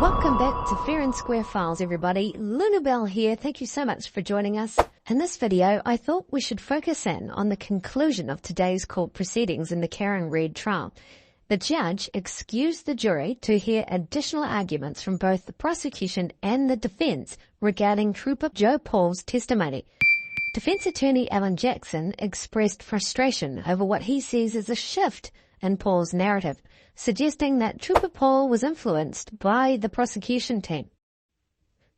Welcome back to Fair and Square Files, everybody. Luna Bell here. Thank you so much for joining us. In this video, I thought we should focus in on the conclusion of today's court proceedings in the Karen Read trial. The judge excused the jury to hear additional arguments from both the prosecution and the defense regarding Trooper Joe Paul's testimony. Defense attorney Alan Jackson expressed frustration over what he sees as a shift in Paul's narrative, suggesting that Trooper Paul was influenced by the prosecution team.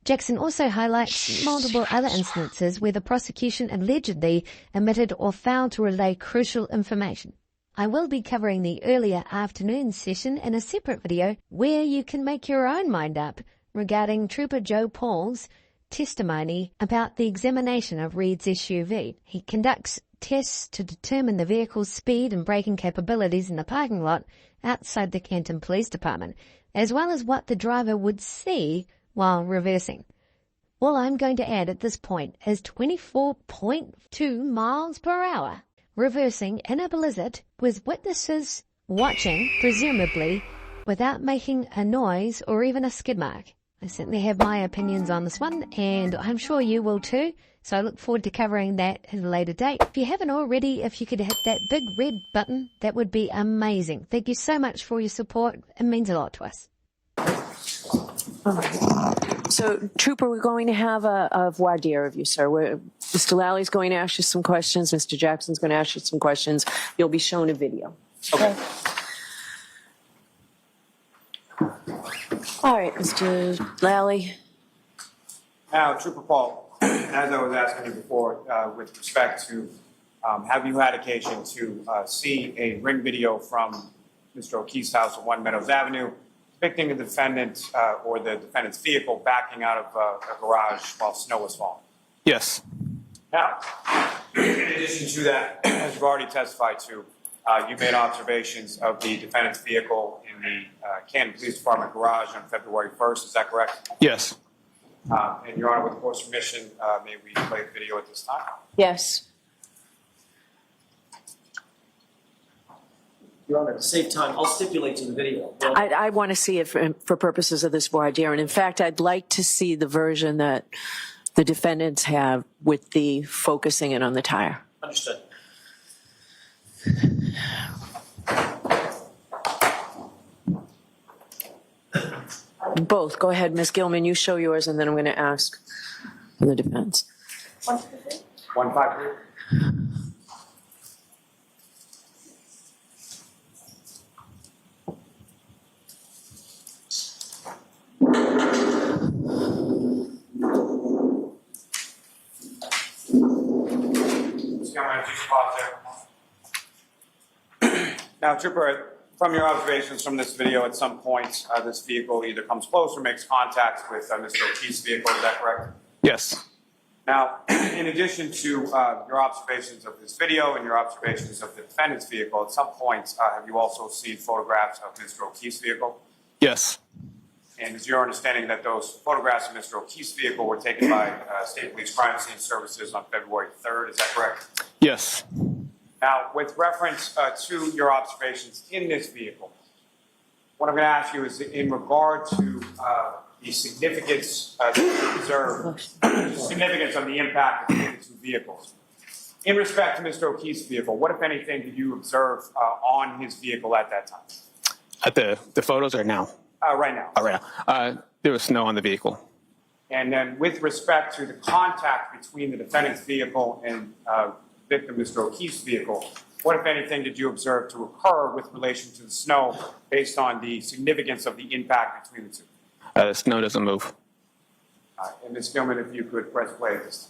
Jackson also highlights multiple other instances where the prosecution allegedly omitted or failed to relay crucial information. I will be covering the earlier afternoon session in a separate video where you can make your own mind up regarding Trooper Joe Paul's testimony about the examination of Read's SUV. He conducts tests to determine the vehicle's speed and braking capabilities in the parking lot outside the Canton Police Department, as well as what the driver would see while reversing. All I'm going to add at this point is 24.2 miles per hour, reversing in a blizzard with witnesses watching, presumably, without making a noise or even a skid mark. I certainly have my opinions on this one, and I'm sure you will too, so I look forward to covering that at a later date. If you haven't already, if you could hit that big red button, that would be amazing. Thank you so much for your support. It means a lot to us. So, Trooper, we're going to have a voir dire of you, sir. Mr. Lally's going to ask you some questions. Mr. Jackson's going to ask you some questions. You'll be shown a video. Okay. All right, Mr. Lally. Now, Trooper Paul, as I was asking you before, with respect to, have you had occasion to see a ring video from Mr. O'Keefe's house on 1 Meadows Avenue depicting a defendant or the defendant's vehicle backing out of a garage while snow was falling? Yes. Now, in addition to that, as you've already testified to, you made observations of the defendant's vehicle in the Canton Police Department garage on February 1st. Is that correct? Yes. And Your Honor, with the court's permission, may we play the video at this time? Yes. Your Honor, to save time, I'll stipulate to the video. I want to see it for purposes of this voir dire. And in fact, I'd like to see the version that the defendants have with the focusing in on the tire. Understood. Both. Go ahead, Ms. Gilman. You show yours, and then I'm going to ask the defense. 153. Now, Trooper, from your observations from this video, at some point, this vehicle either comes close or makes contact with Mr. O'Keefe's vehicle. Is that correct? Yes. Now, in addition to your observations of this video and your observations of the defendant's vehicle, at some point, have you also seen photographs of Mr. O'Keefe's vehicle? Yes. And is your understanding that those photographs of Mr. O'Keefe's vehicle were taken by State Police Crime Scene Services on February 3rd? Is that correct? Yes. Now, with reference to your observations in this vehicle, what I'm going to ask you is in regard to the significance that you observe, significance of the impact between the two vehicles. In respect to Mr. O'Keefe's vehicle, what, if anything, did you observe on his vehicle at that time? At the photos or now? Right now. Right now. There was snow on the vehicle. And then with respect to the contact between the defendant's vehicle and victim Mr. O'Keefe's vehicle, what, if anything, did you observe to occur with relation to the snow based on the significance of the impact between the two? The snow doesn't move. And Ms. Gilman, if you could press play at this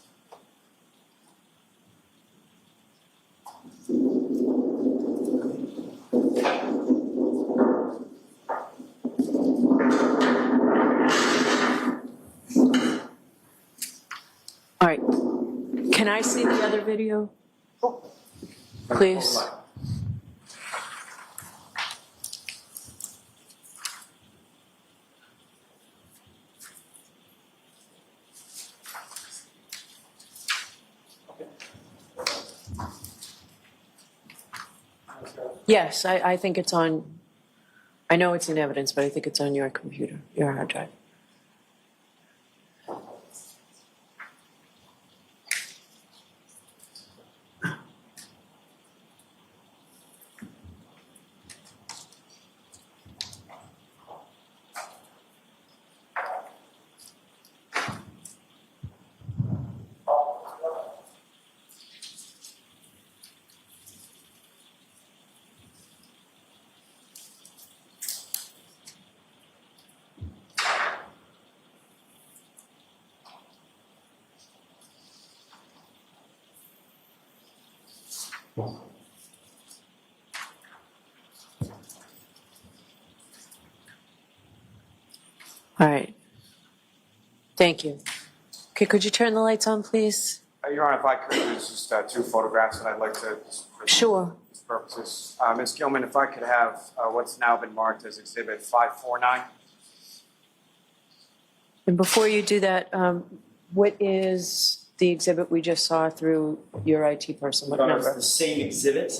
All right. Can I see the other video? Please. Yes, I think it's on, I know it's in evidence, but I think it's on your computer. your hard drive. All right. Thank you. Okay, could you turn the lights on, please? Your Honor, if I could, there's just two photographs that I'd like to, for Sure. these purposes. Ms. Gilman, if I could have what's now been marked as Exhibit 549. And before you do that, what is the exhibit we just saw through your IT person? What It's number? the same exhibit.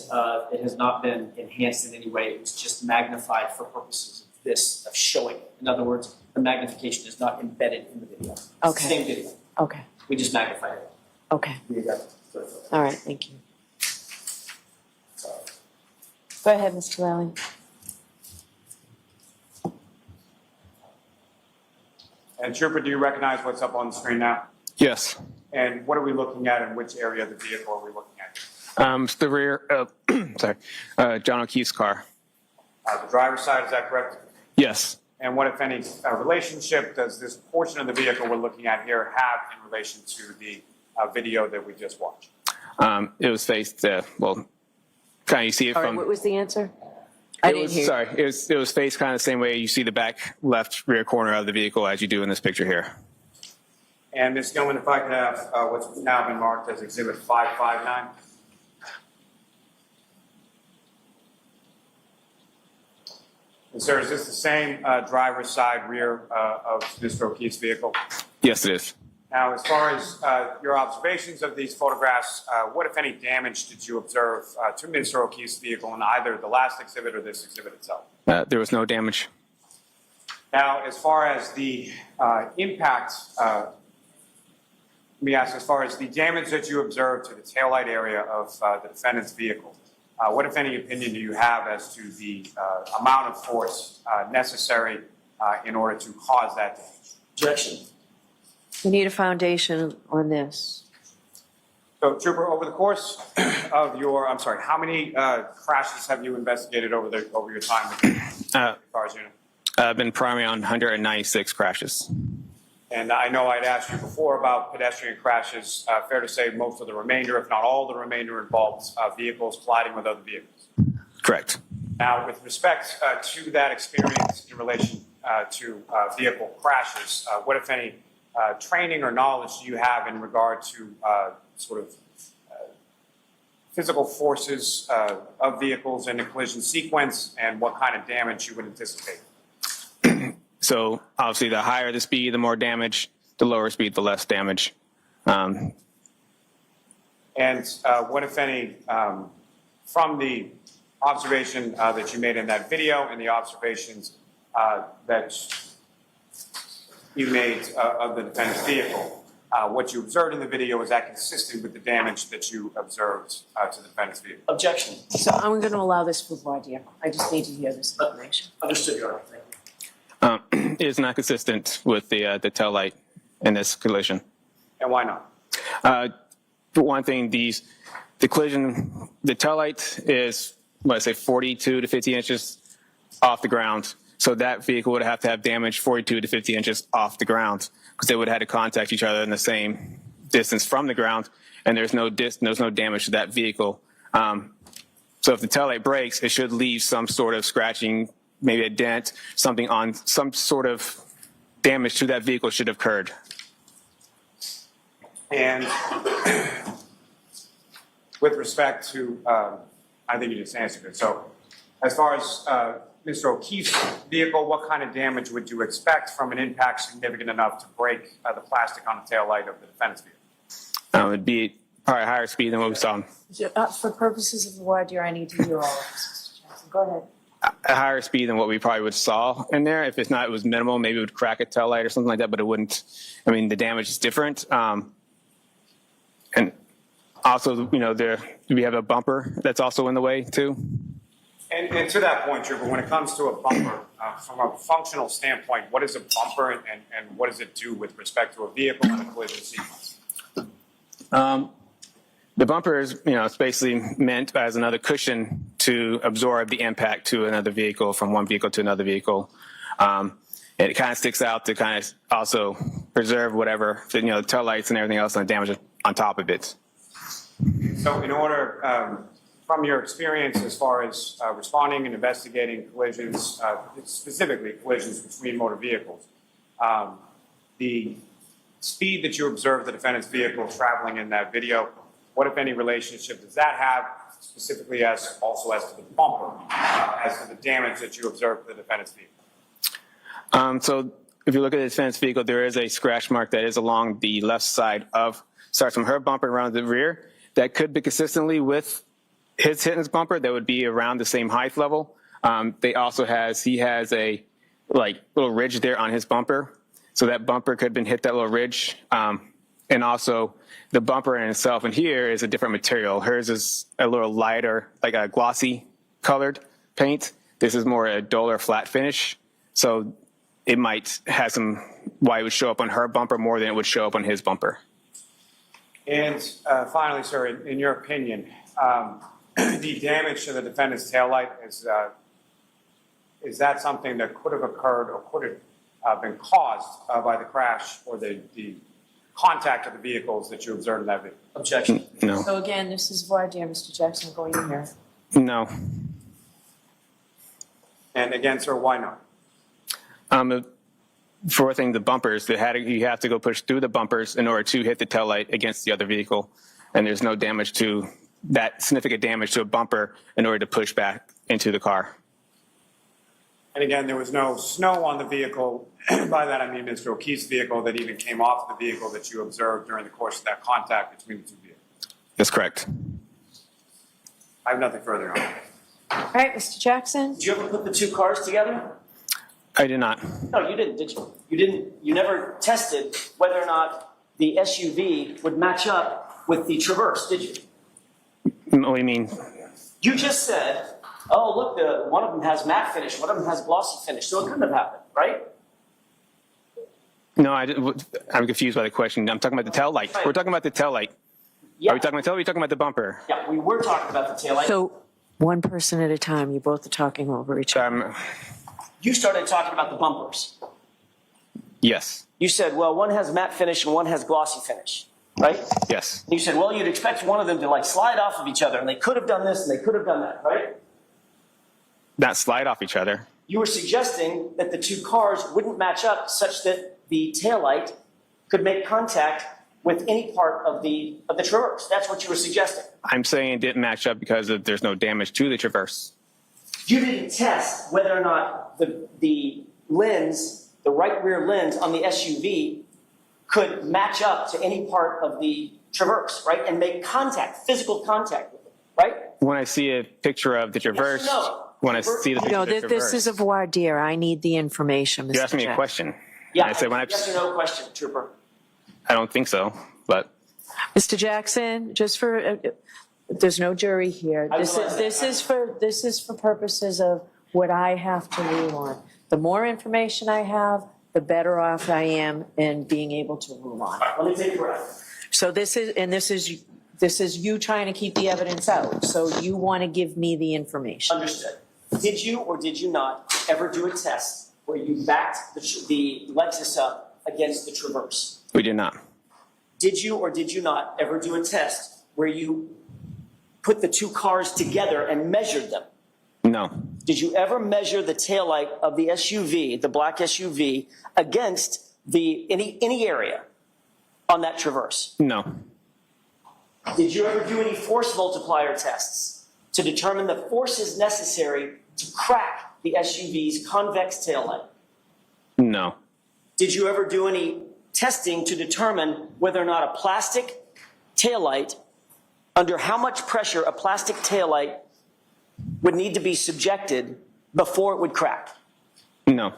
It has not been enhanced in any way. It was just magnified for purposes of this, of showing it. In other words, the magnification is not embedded in the video. It's the Okay. same video. Okay, We just magnified it. okay. We got it. All right, thank you. Go ahead, Mr. Lally. And Trooper, do you recognize what's up on the screen now? Yes. And what are we looking at, and which area of the vehicle are we looking at? It's the rear, John O'Keefe's car. The driver's side, is that correct? Yes. And what, if any, relationship does this portion of the vehicle we're looking at here have in relation to the video that we just watched? It was faced, well, kind of you see it All right, from. what was the answer? I didn't hear. Sorry, it was faced kind of the same way you see the back left rear corner of the vehicle as you do in this picture here. And Ms. Gilman, if I could have what's now been marked as Exhibit 559. And sir, is this the same driver's side rear of Mr. O'Keefe's vehicle? Yes, it is. Now, as far as your observations of these photographs, what, if any, damage did you observe to Mr. O'Keefe's vehicle in either the last exhibit or this exhibit itself? There was no damage. Now, as far as the impact, let me ask, as far as the damage that you observed to the taillight area of the defendant's vehicle, what, if any, opinion do you have as to the amount of force necessary in order to cause that damage? Objection. We need a foundation on this. So, Trooper, over the course of your, I'm sorry, how many crashes have you investigated over your time with the cars unit? I've been primarily on 196 crashes. And I know I'd asked you before about pedestrian crashes. Fair to say most of the remainder, if not all the remainder, involves vehicles colliding with other vehicles. Correct. Now, with respect to that experience in relation to vehicle crashes, what, if any, training or knowledge do you have in regard to sort of physical forces of vehicles in a collision sequence, and what kind of damage you would anticipate? So obviously the higher the speed, the more damage, the lower speed, the less damage. And what, if any, from the observation that you made in that video and the observations that you made of the defendant's vehicle, what you observed in the video, is that consistent with the damage that you observed to the defendant's vehicle? Objection. So I'm going to allow this for voir dire. I just need to hear this information. Understood, Your Honor. Thank you. It is not consistent with the tail light in this collision. And why not? For one thing, the collision, the tail light is, let's say, 42 to 50 inches off the ground. So that vehicle would have to have damage 42 to 50 inches off the ground, because they would have had to contact each other in the same distance from the ground, and there's no damage to that vehicle. So if the taillight breaks, it should leave some sort of scratching, maybe a dent, something on some sort of damage to that vehicle should have occurred. And with respect to, I think you just answered it. So as far as Mr. O'Keefe's vehicle, what kind of damage would you expect from an impact significant enough to break the plastic on the tail light of the defendant's vehicle? It would be probably a higher speed than what we saw. For purposes of the voir dire, I need to hear all of this, Mr. Jackson. Go ahead. a higher speed than what we probably would saw in there. If it's not, it was minimal, maybe it would crack a tail light or something like that, but it wouldn't. I mean, the damage is different. And also, you know, we have a bumper that's also in the way too. And to that point, Trooper, when it comes to a bumper, from a functional standpoint, what is a bumper and what does it do with respect to a vehicle and a collision sequence? The bumper is, you know, it's basically meant as another cushion to absorb the impact to another vehicle, from one vehicle to another vehicle. And it kind of sticks out to kind of also preserve whatever, you know, the tail lights and everything else and the damage on top of it. So in order, from your experience as far as responding and investigating collisions, specifically collisions between motor vehicles, the speed that you observed the defendant's vehicle traveling in that video, what, if any, relationship does that have specifically as also as to the bumper, as to the damage that you observed to the defendant's vehicle? So if you look at the defendant's vehicle, there is a scratch mark that is along the left side starts from her bumper around the rear. That could be consistently with his hitting his bumper. That would be around the same height level. He has a little ridge there on his bumper. So that bumper could have been hit that little ridge. And also the bumper in itself, and here is a different material. Hers is a little lighter, like a glossy colored paint. This is more a duller flat finish. So it might have why it would show up on her bumper more than it would show up on his bumper. And finally, sir, in your opinion, the damage to the defendant's taillight, is that something that could have occurred or could have been caused by the crash or the contact of the vehicles that you observed in that video? Objection. No. So again, this is voir dire, Mr. Jackson, going in here. No. And again, sir, why not? For thing, the bumpers, you have to go push through the bumpers in order to hit the taillight against the other vehicle. And there's no damage to that, significant damage to a bumper in order to push back into the car. And again, there was no snow on the vehicle. By that, I mean Mr. O'Keefe's vehicle that even came off the vehicle that you observed during the course of that contact between the two vehicles. That's correct. I have nothing further on that. All right, Mr. Jackson? Did you ever put the two cars together? I did not. No, you didn't, did you? You didn't. You never tested whether or not the SUV would match up with the Traverse, did you? What do you mean? You just said, oh, look, one of them has matte finish, one of them has glossy finish, so it couldn't have happened, right? No, I'm confused by the question. I'm talking about the tail light. We're talking about the tail light. Yeah. Are we talking about the tail light? Or are we talking about the bumper? Yeah, we were talking about the taillight. So one person at a time, you both are talking over each other. You started talking about the bumpers. Yes. You said, well, one has matte finish and one has glossy finish, right? Yes. And you said, well, you'd expect one of them to slide off of each other, and they could have done this and they could have done that, right? Not slide off each other. You were suggesting that the two cars wouldn't match up such that the taillight could make contact with any part of the Traverse. That's what you were suggesting. I'm saying it didn't match up because there's no damage to the Traverse. You didn't test whether or not the lens, the right rear lens on the SUV could match up to any part of the Traverse, right? And make contact, physical contact with it, right? When I see a picture of the Traverse, Yes or no? when I see the picture No, of the Traverse. this is a voir dire. I need the information, Mr. You asked me a Jackson. question. Yeah, I said yes or no question, Trooper. I don't think so, but Mr. Jackson, just for, there's no jury here. I This is for purposes of what I have to rule on. The more information I have, the better off I am in being able to rule on. Let me take a breath. So this is you trying to keep the evidence out. So you want to give me the information. Understood. Did you or did you not ever do a test where you backed the Lexus up against the Traverse? we did not. Did you or did you not ever do a test where you put the two cars together and measured them? No. Did you ever measure the taillight of the SUV, the black SUV, against any area on that Traverse? No. Did you ever do any force multiplier tests to determine the forces necessary to crack the SUV's convex taillight? No. Did you ever do any testing to determine whether or not a plastic taillight, under how much pressure a plastic taillight would need to be subjected before it would crack? No.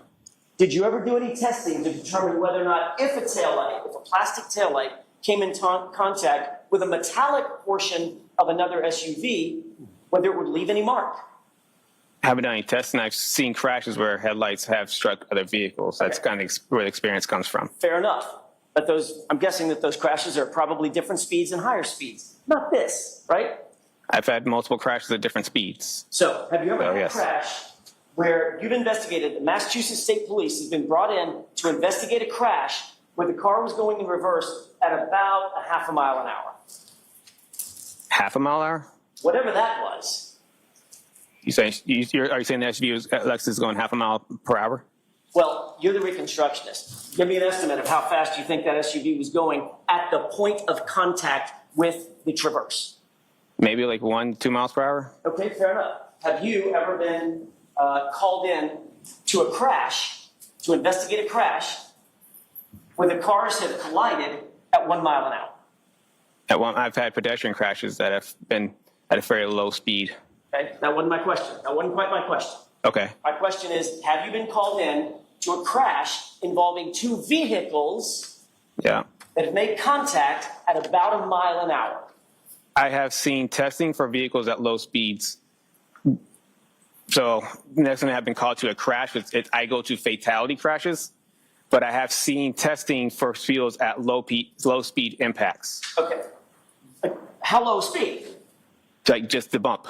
Did you ever do any testing to determine whether or not if a plastic taillight came in contact with a metallic portion of another SUV, whether it would leave any mark? I haven't done any testing. I've seen crashes where headlights have struck other vehicles. That's kind of where the experience comes from. Fair enough. But I'm guessing that those crashes are probably different speeds and higher speeds. Not this, right? I've had multiple crashes at different speeds. So have you ever had yes. a crash where you've investigated, the Massachusetts State Police has been brought in to investigate a crash where the car was going in reverse at about a half a mile an hour? Half a mile an hour? Whatever that was. Are you saying the SUV was Lexus going half a mile per hour? Well, you're the reconstructionist. Give me an estimate of how fast you think that SUV was going at the point of contact with the Traverse. Maybe like 1-2 miles per hour? Okay, fair enough. Have you ever been called in to a crash, to investigate a crash, where the cars have collided at 1 mile an hour? I've had pedestrian crashes that have been at a very low speed. Okay, that wasn't my question. That wasn't quite my question. Okay. My question is, have you been called in to a crash involving two vehicles Yeah. that have made contact at about 1 mile an hour? I have seen testing for vehicles at low speeds. So next time I've been called to a crash, I go to fatality crashes, but I have seen testing for vehicles at low speed impacts. Okay. How low speed? Like just the bump.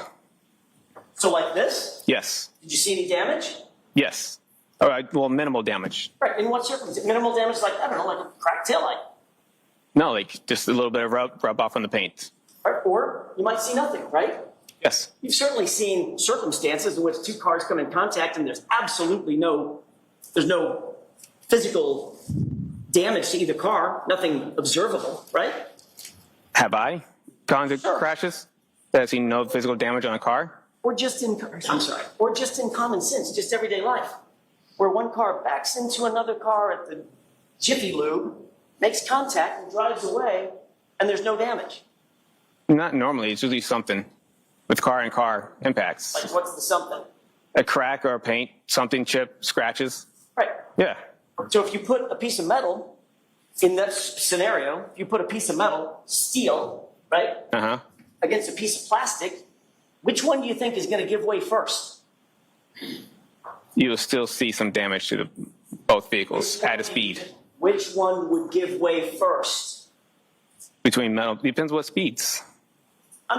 So like this? Yes. Did you see any damage? Yes. All right. Well, minimal damage. Right. In what circumstances? Minimal damage, like, I don't know, like a cracked taillight. No, like just a little bit of rub off on the paint. Right? Or you might see nothing, right? Yes. You've certainly seen circumstances in which two cars come in contact and there's absolutely no physical damage to either car, nothing observable, right? Have I gone to crashes that I've seen no physical damage on a car? Or just in common sense, just everyday life, where one car backs into another car at the Jiffy Lube, makes contact and drives away, and there's no damage. Not normally. It's usually something with car and car impacts. Like, what's the something? A crack or a paint, something, chip, scratches. Right. Yeah. So if you put a piece of metal in that scenario, if you put a piece of metal, steel, right, against a piece of plastic, which one do you think is going to give way first? You will still see some damage to both vehicles at a speed. Which one would give way first? Between metal, depends what speeds.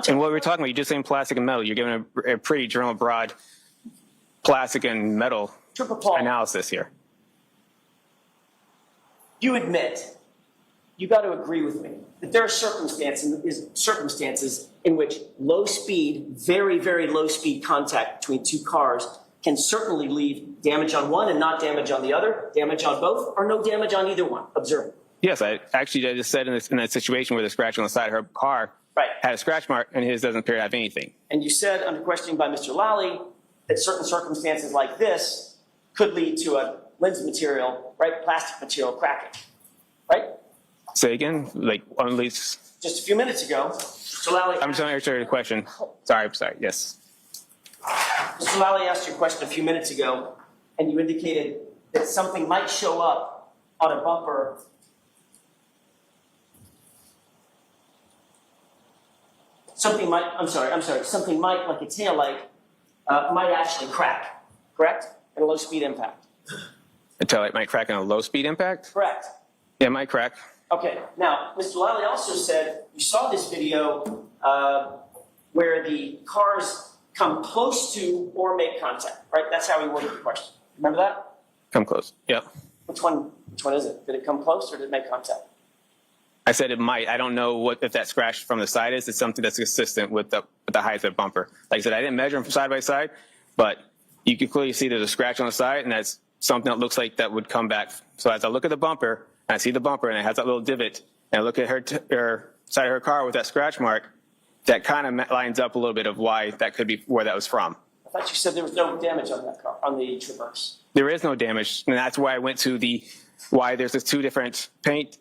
And what we're talking about, you're just saying plastic and metal. You're giving a pretty general, broad plastic and metal analysis here. You admit, you got to agree with me, that there are circumstances in which low speed, very, very low speed contact between two cars can certainly leave damage on one and not damage on the other, damage on both, or no damage on either one. Observe. Yes, I just said in that situation where the scratch on the side of her car had a scratch mark and his doesn't appear to have anything. And you said under questioning by Mr. Lally that certain circumstances like this could lead to a lens material, right, plastic material cracking, right? Say again, like at least. Just a few minutes ago, Mr. Lally. I'm trying to answer your question. Sorry. Yes. Mr. Lally asked you a question a few minutes ago, and you indicated that something might show up on a bumper. Something might, like a taillight, might actually crack, correct? At a low speed impact. A taillight might crack in a low speed impact? Correct. Yeah, it might crack. Okay, now, Mr. Lally also said you saw this video where the cars come close to or make contact, right? That's how he worded the question. Remember that? Come close. Yep. Which one is it? Did it come close or did it make contact? I said it might. I don't know if that scratch from the side is. It's something that's consistent with the height of the bumper. Like I said, I didn't measure them from side by side, but you can clearly see there's a scratch on the side, and that's something that looks like that would come back. So as I look at the bumper, and I see the bumper, and it has that little divot, and I look at her side of her car with that scratch mark, that kind of lines up a little bit of why that could be where that was from. I thought you said there was no damage on that car, on the Traverse. There is no damage, and that's why I went to why there's this two different paint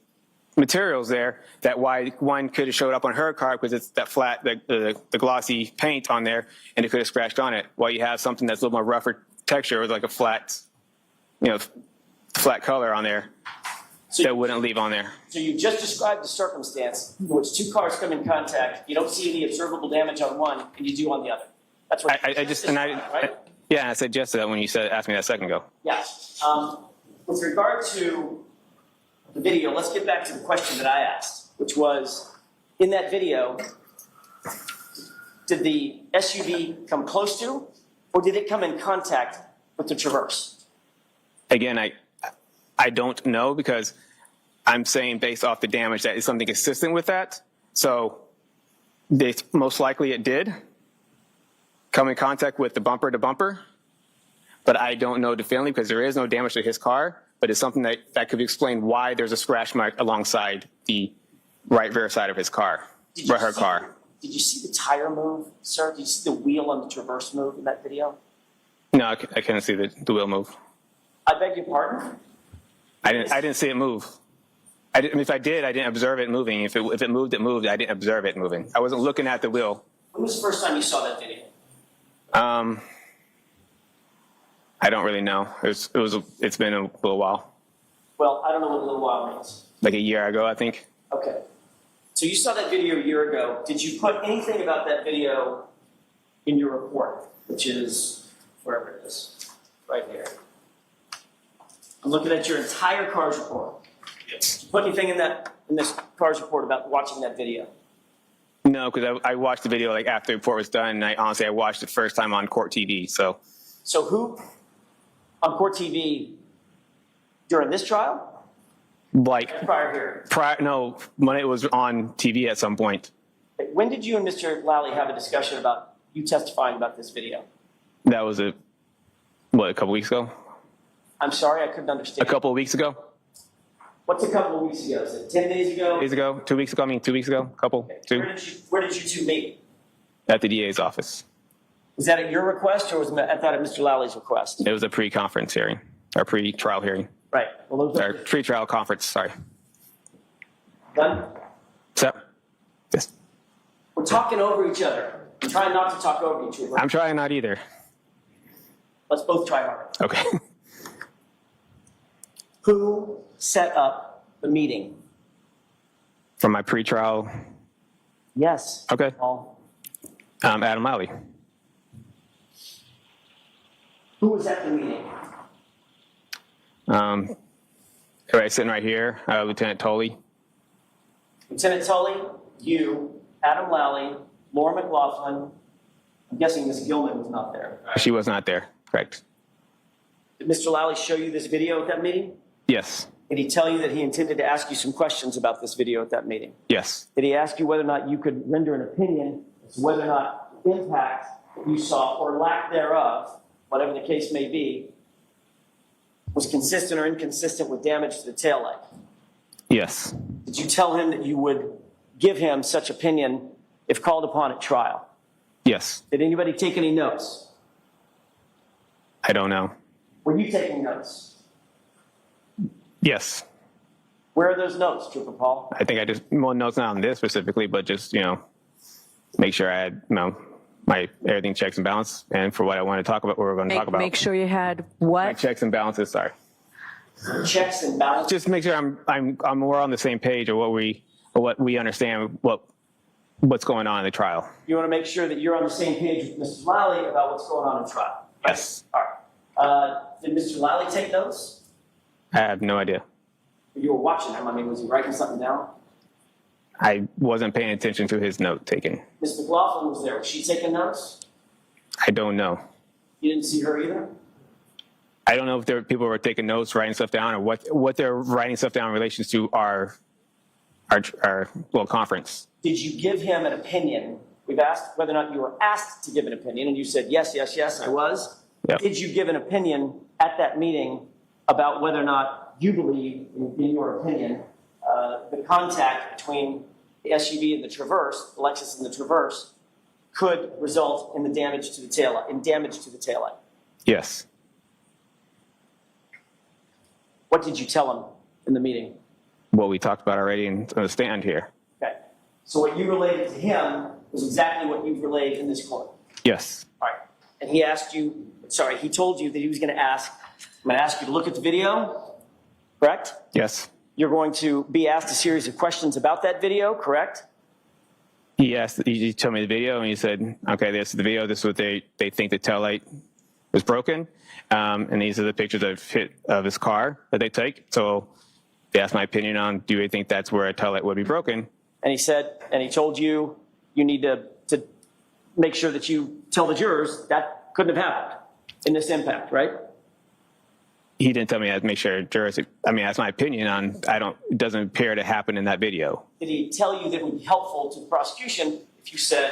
materials there, that why one could have showed up on her car because it's that flat, the glossy paint on there, and it could have scratched on it, while you have something that's a little more rougher texture. It was like a flat, flat color on there that wouldn't leave on there. So you just described the circumstance in which two cars come in contact, you don't see any observable damage on one, and you do on the other. That's what right? Yeah, I suggested that when you asked me that a second ago. Yes. With regard to the video, let's get back to the question that I asked, which was, in that video, did the SUV come close to, or did it come in contact with the Traverse? Again, I don't know, because I'm saying based off the damage that is something consistent with that. So most likely it did come in contact with the bumper to bumper, but I don't know definitively because there is no damage to his car, but it's something that could explain why there's a scratch mark alongside the right rear side of his car, her car. Did you see the tire move, sir? Did you see the wheel on the Traverse move in that video? No, I couldn't see the wheel move. I beg your pardon? I didn't see it move. If I did, I didn't observe it moving. If it moved, it moved. I didn't observe it moving. I wasn't looking at the wheel. When was the first time you saw that video? I don't really know. It's been a little while. Well, I don't know what a little while means. Like a year ago, I think. Okay. So you saw that video a year ago. Did you put anything about that video in your report, which is wherever it is, right here? I'm looking at your entire CARS report. Did you put anything in this CARS report about watching that video? No, because I watched the video like after the report was done, and I watched it first time on court TV. So who on court TV during this trial? Like prior hearing? No, when it was on TV at some point. When did you and Mr. Lally have a discussion about you testifying about this video? That was a couple weeks ago? I'm sorry, I couldn't understand. A couple of weeks ago? What's a couple of weeks ago? Is it 10 days ago? Days ago? 2 weeks ago? 2 weeks ago? Couple? Okay. Two? Where did you two meet? At the DA's office. Was that at your request, or was that at Mr. Lally's request? It was a pre-conference hearing, or pre-trial hearing. Right. Well, those Or pre-trial conference, sorry. Done? So, yes. We're talking over each other. We're trying not to talk over each other. I'm trying not either. Let's both try hard. Okay. Who set up the meeting? For my pre-trial, Yes. Okay. Paul. Adam Lally. Who was at the meeting? Right, sitting right here, Lieutenant Tolley. Lieutenant Tully, you, Adam Lally, Laura McLaughlin. I'm guessing Ms. Gilman was not there. She was not there, correct? Did Mr. Lally show you this video at that meeting? Yes. Did he tell you that he intended to ask you some questions about this video at that meeting? Yes. Did he ask you whether or not you could render an opinion as to whether or not the impact that you saw, or lack thereof, whatever the case may be, was consistent or inconsistent with damage to the taillight? Yes. Did you tell him that you would give him such opinion if called upon at trial? Yes. Did anybody take any notes? I don't know. Were you taking notes? Yes. Where are those notes, Trooper Paul? I think I just, well, no, it's not on this specifically, but just, make sure I had, my everything checks and balance, and for what I want to talk about, what we're going to talk about. Make sure you had My what? checks and balances, sorry. Checks and balances. Just make sure I'm more on the same page, or what we understand what's going on in the trial. You want to make sure that you're on the same page with Mr. Lally about what's going on in trial. Yes. All right. Did Mr. Lally take notes? I have no idea. You were watching him. I mean, was he writing something down? I wasn't paying attention to his note taking. Ms. McLaughlin was there. Was she taking notes? I don't know. You didn't see her either? I don't know if people were taking notes, writing stuff down, or what they're writing stuff down in relation to our conference. Did you give him an opinion? We've asked whether or not you were asked to give an opinion, and you said, yes, yes, yes, I was. Yep. Did you give an opinion at that meeting about whether or not you believe, in your opinion, the contact between the SUV and the Traverse, the Lexus and the Traverse, could result in the damage to the taillight? Yes. What did you tell him in the meeting? What we talked about already on the stand here. Okay. So what you related to him was exactly what you've relayed in this court. Yes. All right. And he asked you sorry, he told you that he was going to ask, I'm going to ask you to look at the video, correct? Yes. You're going to be asked a series of questions about that video, correct? He told me the video, and he said, okay, this is the video. This is what they think the taillight was broken. And these are the pictures of his car that they take. So they asked my opinion on, do you think that's where a taillight would be broken? And he said, and he told you, you need to make sure that you tell the jurors that couldn't have happened in this impact, right? He didn't tell me I had to make sure jurors, I mean, that's my opinion on, it doesn't appear to happen in that video. Did he tell you that it would be helpful to the prosecution if you said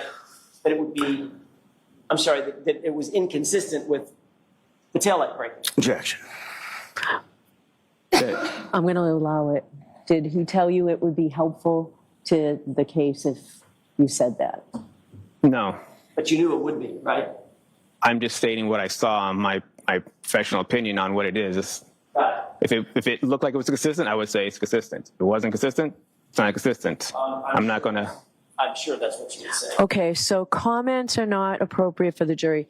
that it would be, I'm sorry, that it was inconsistent with the taillight breaking? Objection. I'm going to allow it. Did he tell you it would be helpful to the case if you said that? No, But you knew it would be, right? I'm just stating what I saw, my professional opinion on what it is. Got it. If it looked like it was consistent, I would say it's consistent. If it wasn't consistent, it's not consistent. I'm not going to. I'm sure that's what you would say. Okay, so comments are not appropriate for the jury.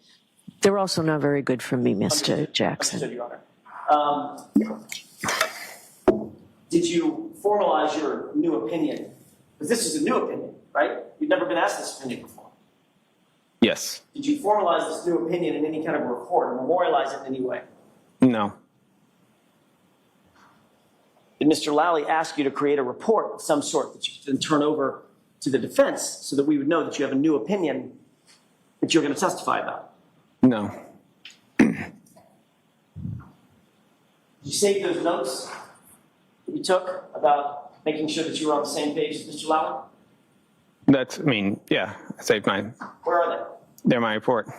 They're also not very good for me, Mr. Jackson. Understood, Your Honor. Did you formalize your new opinion? Because this is a new opinion, right? You've never been asked this opinion before. Yes. Did you formalize this new opinion in any kind of a report or memorialize it in any way? No. Did Mr. Lally ask you to create a report of some sort that you can turn over to the defense so that we would know that you have a new opinion that you're going to testify about? No. Did you save those notes that you took about making sure that you were on the same page as Mr. Lally? Yeah, I saved mine. Where are they? They're my report.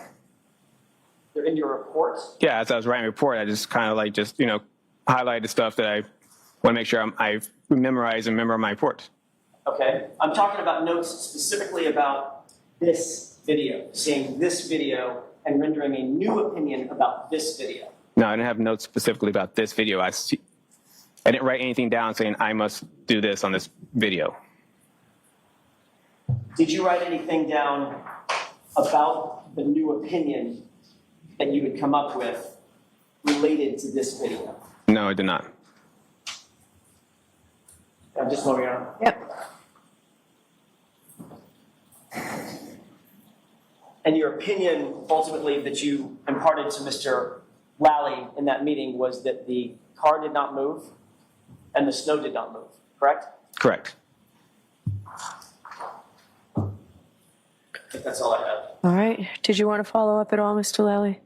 They're in your report? Yeah, as I was writing a report, I just kind of highlighted the stuff that I want to make sure I memorize and remember my report. Okay. I'm talking about notes specifically about this video, seeing this video and rendering a new opinion about this video. No, I didn't have notes specifically about this video. I didn't write anything down saying I must do this on this video. Did you write anything down about the new opinion that you had come up with related to this video? No, I did not. I'm just moving on. Yep. And your opinion, ultimately, that you imparted to Mr. Lally in that meeting was that the car did not move and the snow did not move, correct? Correct. I think that's all I have. All right. Did you want to follow up at all, Mr. Lally?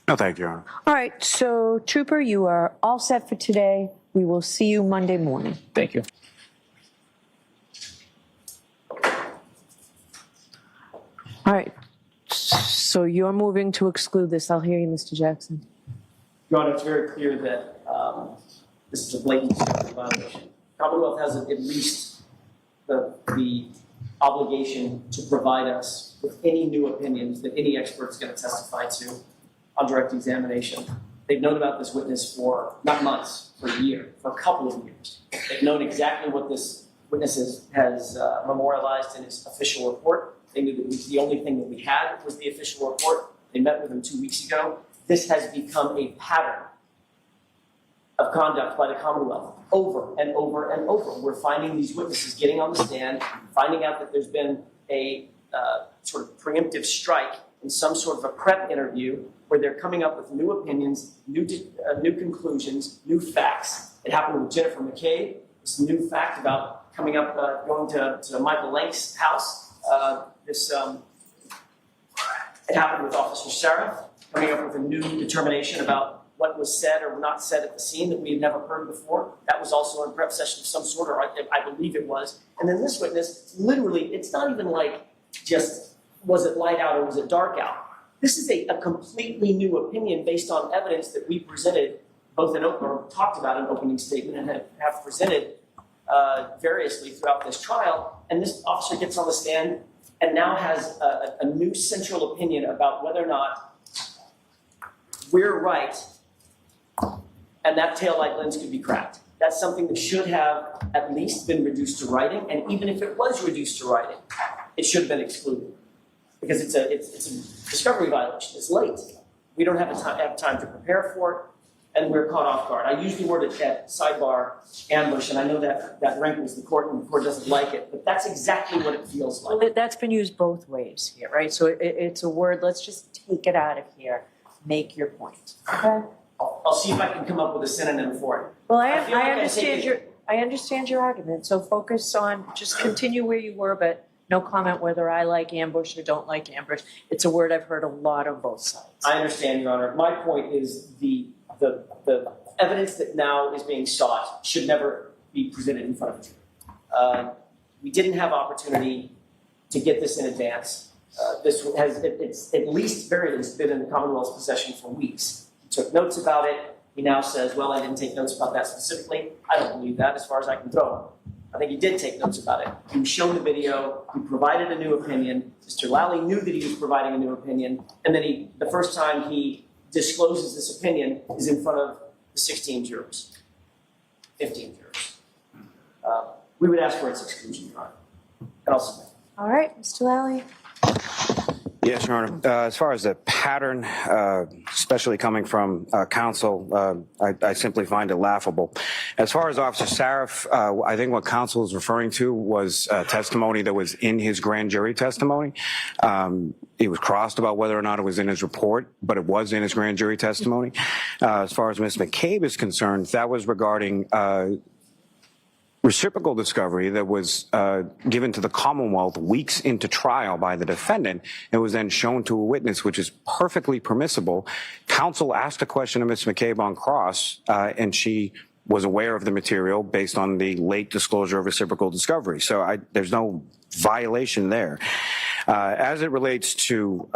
No, thank you, Your Honor. All right. So, Trooper, you are all set for today. We will see you Monday morning. Thank you. All right. So you're moving to exclude this. I'll hear you, Mr. Jackson. Your Honor, it's very clear that this is a blatant violation. Commonwealth has at least the obligation to provide us with any new opinions that any expert is going to testify to on direct examination. They've known about this witness for not months, for a year, for a couple of years. They've known exactly what this witness has memorialized in his official report. They knew that the only thing that we had was the official report. They met with him 2 weeks ago. This has become a pattern of conduct by the Commonwealth over and over and over. We're finding these witnesses getting on the stand, finding out that there's been a sort of preemptive strike in some sort of a prep interview where they're coming up with new opinions, new conclusions, new facts. It happened with Jennifer McCabe. This new fact about coming up, going to Michael Lank's house. It happened with Officer Sarah, coming up with a new determination about what was said or not said at the scene that we had never heard before. That was also in prep session of some sort, or I believe it was. And then this witness, literally, it's not even like just was it light out or was it dark out. This is a completely new opinion based on evidence that we presented, both in or talked about in opening statement and have presented variously throughout this trial. And this officer gets on the stand and now has a new central opinion about whether or not we're right and that taillight lens could be cracked. That's something that should have at least been reduced to writing, and even if it was reduced to writing, it should have been excluded because it's a discovery violation. It's late. We don't have time to prepare for it, and we're caught off guard. I used the word at sidebar ambush, and I know that rankles the court, and the court doesn't like it, but that's exactly what it feels like. Well, that's been used both ways here, right? So it's a word, let's just take it out of here, make your point, okay? I'll see if I can come up with a synonym for it. Well, feel like I understand your argument, so focus on, just continue where you were, but no comment whether I like ambush or don't like ambush. It's a word I've heard a lot on both sides. I understand, Your Honor. My point is the evidence that now is being sought should never be presented in front of a jury. We didn't have opportunity to get this in advance. It's at least, very least, been in the Commonwealth's possession for weeks. He took notes about it. He now says, well, I didn't take notes about that specifically. I don't believe that as far as I can throw him. I think he did take notes about it. He was shown the video. He provided a new opinion. Mr. Lally knew that he was providing a new opinion. And then the first time he discloses this opinion is in front of the 16 jurors, 15 jurors. We would ask for its exclusion, Your Honor. And I'll submit. All right, Mr. Lally. Yes, Your Honor. As far as the pattern, especially coming from counsel, I simply find it laughable. As far as Officer Sarif, I think what counsel is referring to was testimony that was in his grand jury testimony. He was crossed about whether or not it was in his report, but it was in his grand jury testimony. As far as Ms. McCabe is concerned, that was regarding reciprocal discovery that was given to the Commonwealth weeks into trial by the defendant. It was then shown to a witness, which is perfectly permissible. Counsel asked a question of Ms. McCabe on cross, and she was aware of the material based on the late disclosure of reciprocal discovery. So there's no violation there. As it relates to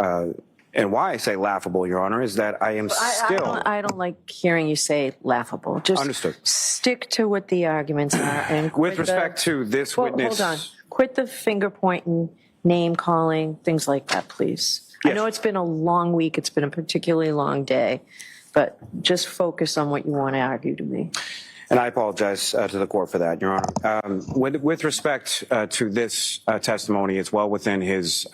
and why I say laughable, Your Honor, is that I am still... I don't like hearing you say laughable. Just understood. Stick to what the arguments are. And with respect to this witness... Hold on. Quit the finger pointing, name calling, things like that, please. Yes. I know it's been a long week. It's been a particularly long day. But just focus on what you want to argue to me. And I apologize to the court for that, Your Honor. With respect to this testimony, it's well within his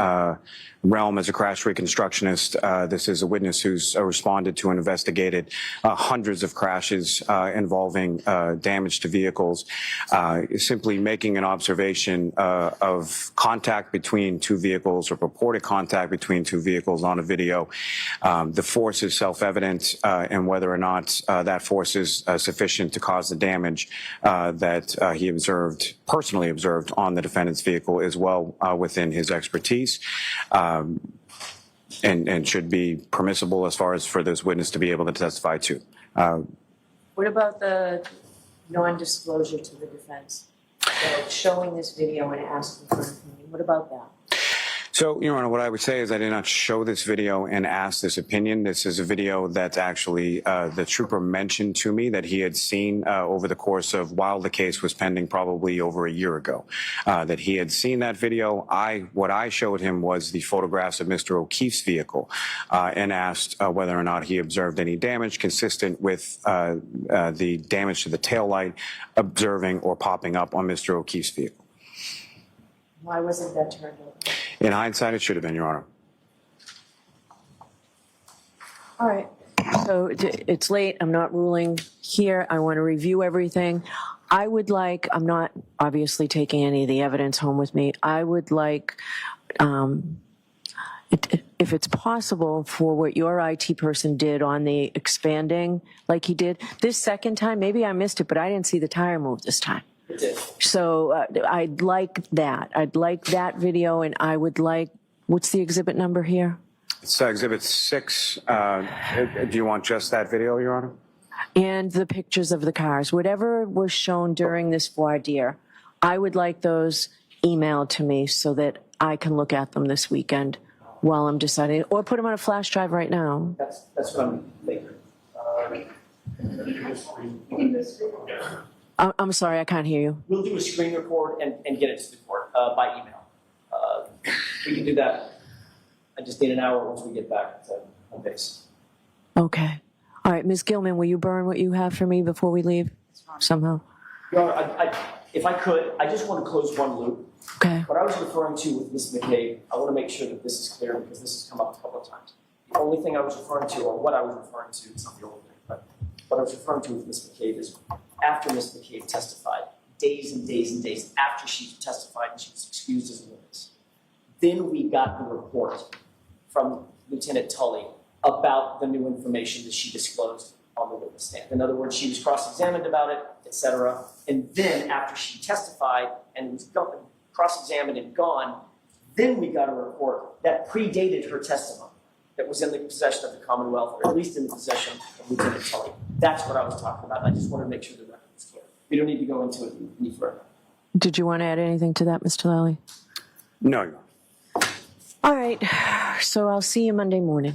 realm as a crash reconstructionist. This is a witness who's responded to and investigated hundreds of crashes involving damage to vehicles. Simply making an observation of contact between two vehicles or purported contact between two vehicles on a video. The force is self-evident, and whether or not that force is sufficient to cause the damage that he personally observed on the defendant's vehicle is well within his expertise. And should be permissible as far as for this witness to be able to testify to. What about the non-disclosure to the defense? So showing this video and asking for an opinion. What about that? So, Your Honor, what I would say is I did not show this video and ask this opinion. This is a video that actually the trooper mentioned to me that he had seen over the course of while the case was pending probably over a year ago, that he had seen that video. What I showed him was the photographs of Mr. O'Keefe's vehicle and asked whether or not he observed any damage consistent with the damage to the taillight observing or popping up on Mr. O'Keefe's vehicle. Why wasn't that turned over? In hindsight, it should have been, Your Honor. All right. So it's late. I'm not ruling here. I want to review everything. I would like, I'm not obviously taking any of the evidence home with me. I would like, if it's possible, for what your IT person did on the expanding, like he did this second time, maybe I missed it, but I didn't see the tire move this time. So I'd like that. I'd like that video, and I would like, what's the exhibit number here? It's Exhibit 6. Do you want just that video, Your Honor? And the pictures of the cars. Whatever was shown during this voir dire, I would like those emailed to me so that I can look at them this weekend while I'm deciding, or put them on a flash drive right now. That's what I'm thinking. I'm sorry, I can't hear you. We'll do a screen record and get it to the court by email. We can do that. I just need an hour once we get back to home base. Okay. All right, Ms. Gilman, will you burn what you have for me before we leave somehow? Your Honor, if I could, I just want to close one loop. Okay. What I was referring to with Ms. McCabe, I want to make sure that this is clear because this has come up a couple of times. The only thing I was referring to, or what I was referring to, it's not the only thing, but what I was referring to with Ms. McCabe is after Ms. McCabe testified, days and days and days after she testified and she was excused as a witness, then we got the report from Lieutenant Tully about the new information that she disclosed on the witness stand. In other words, she was cross-examined about it, et cetera. And then after she testified and was cross-examined and gone, then we got a report that predated her testimony that was in the possession of the Commonwealth, or at least in the possession of Lieutenant Tully. That's what I was talking about. I just wanted to make sure the record was clear. We don't need to go into it any further. Did you want to add anything to that, Mr. Lally? No, Your Honor. All right, so I'll see you Monday morning.